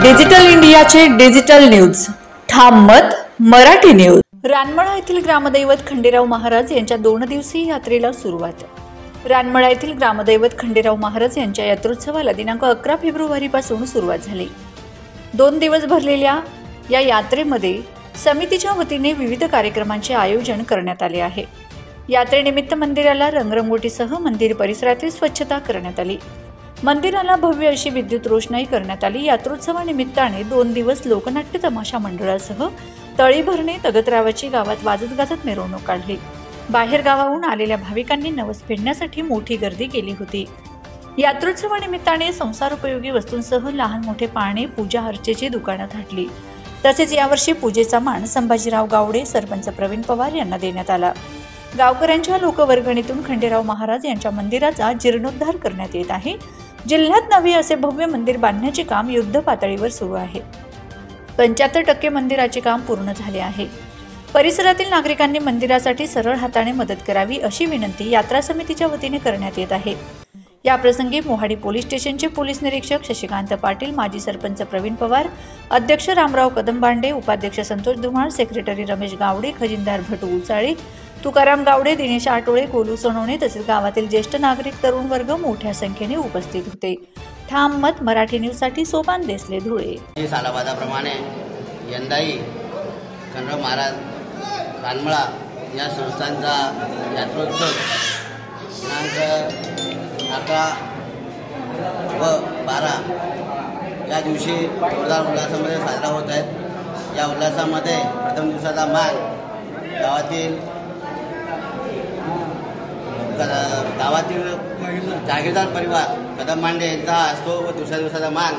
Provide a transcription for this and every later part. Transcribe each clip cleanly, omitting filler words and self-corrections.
Digital इंडियाचे digital news ठाम मत मराठी न्यूज। रानमळा येथील ग्रामदैवत खंडेराव महाराज यांच्या 2 दिवसीय यात्रेला सुरुवात। रानमळा येथील ग्रामदैवत खंडेराव महाराज यांच्या यात्रोत्सवाला दिनांक 11 फेब्रुवारी पासून सुरुवात झाली। 2 दिवस भरलेल्या या यात्रेमध्ये समितीच्या वतीने विविध कार्यक्रमांचे आयोजन करण्यात आले आहे। यात्रेनिमित्त मंदिराला रंगरंगोटीसह मंदिर परिसरातील स्वच्छता करण्यात आली। मंदिराला भव्य अशी विद्युत रोषणाई करण्यात आली। यात्रोत्सवानिमित्ताने 2 दिवस लोकनाट्य तमाशा मंडळासह तळी भरणे तगतरावाची गावात वाजत गाजत मिरवणूक काढली। बाहेर गावाहून आलेल्या भाविकांनी नवस फेडण्यासाठी मोठी गर्दी केली होती। यात्रोत्सवानिमित्ताने संसारोपयोगी वस्तूंसह लहान मोठे पाळणे पूजा अर्चेची दुकानं थाटली। तसेच यावर्षी पूजेचा मान संभाजीराव गावडे सरपंच प्रवीण पवार यांना देण्यात आला। गावकऱ्यांच्या लोकवर्गणीतून खंडेराव महाराज यांच्या मंदिराचा जीर्णोद्धार करण्यात येत आहे। जिल्ह्यात नवे असे भव्य मंदिर बांधण्याचे काम युद्ध पातळीवर सुरू आहे। 75% मंदिराचे काम पूर्ण झाले आहे। परिसरातील नागरिकांनी मंदिरासाठी सरळ हाताने मदत करावी अशी विनंती यात्रा समितीच्या वतीने करण्यात येत आहे। या प्रसंगी मोहाडी पोलीस स्टेशनचे पोलीस निरीक्षक शशिकांत पाटील, माजी सरपंच प्रवीण पवार, अध्यक्ष रामराव कदमबांडे, उपाध्यक्ष संतोष धुमाळ, सेक्रेटरी रमेश गावडे, खजिनदार भटू उचाळे, तुकाराम गावडे, दिनेश आटोळे, गोलू सोनवणे तसेच गावातील ज्येष्ठ नागरिक तरुण वर्ग मोठ्या संख्येने उपस्थित होते। ठाम मत मराठी न्यूज साठी सोपान देसले, धुळे। सालाबादाप्रमाणे यंदाही खंडेराव महाराज रानमळा या संस्थांचा यात्रोत्सव दिनांक 11 व 12 या दिवशी जोरदार उल्हासामध्ये साजरा होत आहे। या उल्हासामध्ये प्रथम दिवसाचा मान गावातील जागीरदार परिवार कदमबांडे यांचा असतो व दुसऱ्या दिवसाचा मान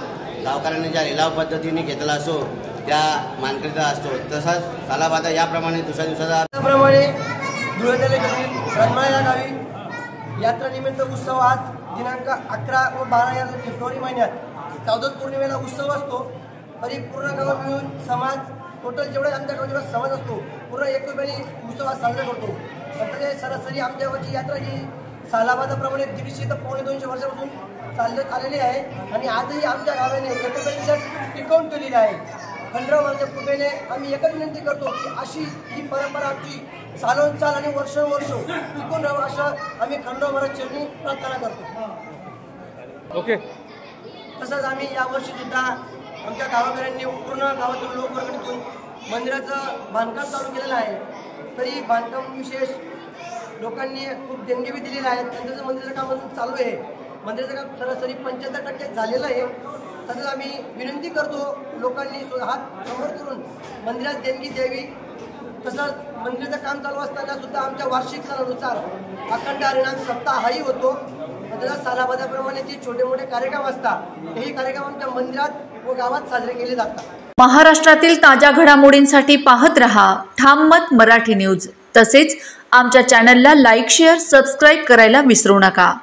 गावकऱ्यांनी ज्या लिलाव पद्धतीने घेतला असतो त्या मानकरीचा असतो। तसाच सालाबादा याप्रमाणे दुसऱ्या दिवसाचा प्रमाणे धुळे तालुक्यातील रानमळा या गावी यात्रेनिमित्त उत्सव आज दिनांक 11 व 12 या फेब्रुवारी महिन्यात चौदस पौर्णिमेला उत्सव असतो। परिपूर्ण गाव मिळून समाज टोटल जेवढे आमच्या गावाचा समाज असतो पूर्ण एकमेकांनी उत्सव साजरा करतो। तर सरासरी आमच्या गावची यात्रा ही सालाबादाप्रमाणे 150 ते 250 वर्षापासून चालत आलेली आहे आणि आजही आमच्या गावाने एकमेकांनी टिकवून ठेवलेली आहे। खंडेराव महाराजांच्या कृपेने आम्ही एकच विनंती करतो की अशी ही परंपरा आमची सालोनसाल आणि वर्षोवर्ष टिकून राहावं असं आम्ही खंडेराव महाराज चरणी प्रार्थना करतो। ओके। तसंच आम्ही यावर्षी सुद्धा आमच्या गावाकऱ्यांनी पूर्ण गावातील लोकवर्गणीतून मंदिराचं बांधकाम चालू केलेलं आहे। तरी बांधकाम विशेष लोकांनी खूप देणगी बी दिलेली आहेत। त्यांचं मंदिराचं काम अजून चालू आहे। मंदिराचं काम सरासरी 75% झालेलं आहे। तसंच आम्ही विनंती करतो लोकांनी हात समोर करून मंदिरात देणगी द्यावी। तसंच मंदिराचं काम चालू असताना सुद्धा आमच्या वार्षिक सणानुसार अखंड हरिनाम सप्ताहही होतो। तसंच सालाबादाप्रमाणे जे छोटे मोठे कार्यक्रम असतात तेही कार्यक्रम आमच्या मंदिरात व गावात साजरे केले जातात। महाराष्ट्रातील ताज्या घडामोडींसाठी पाहत रहा ठाम मत मराठी न्यूज। तसेच आमच्या चॅनलला लाईक, शेअर, सबस्क्राईब करायला विसरू नका।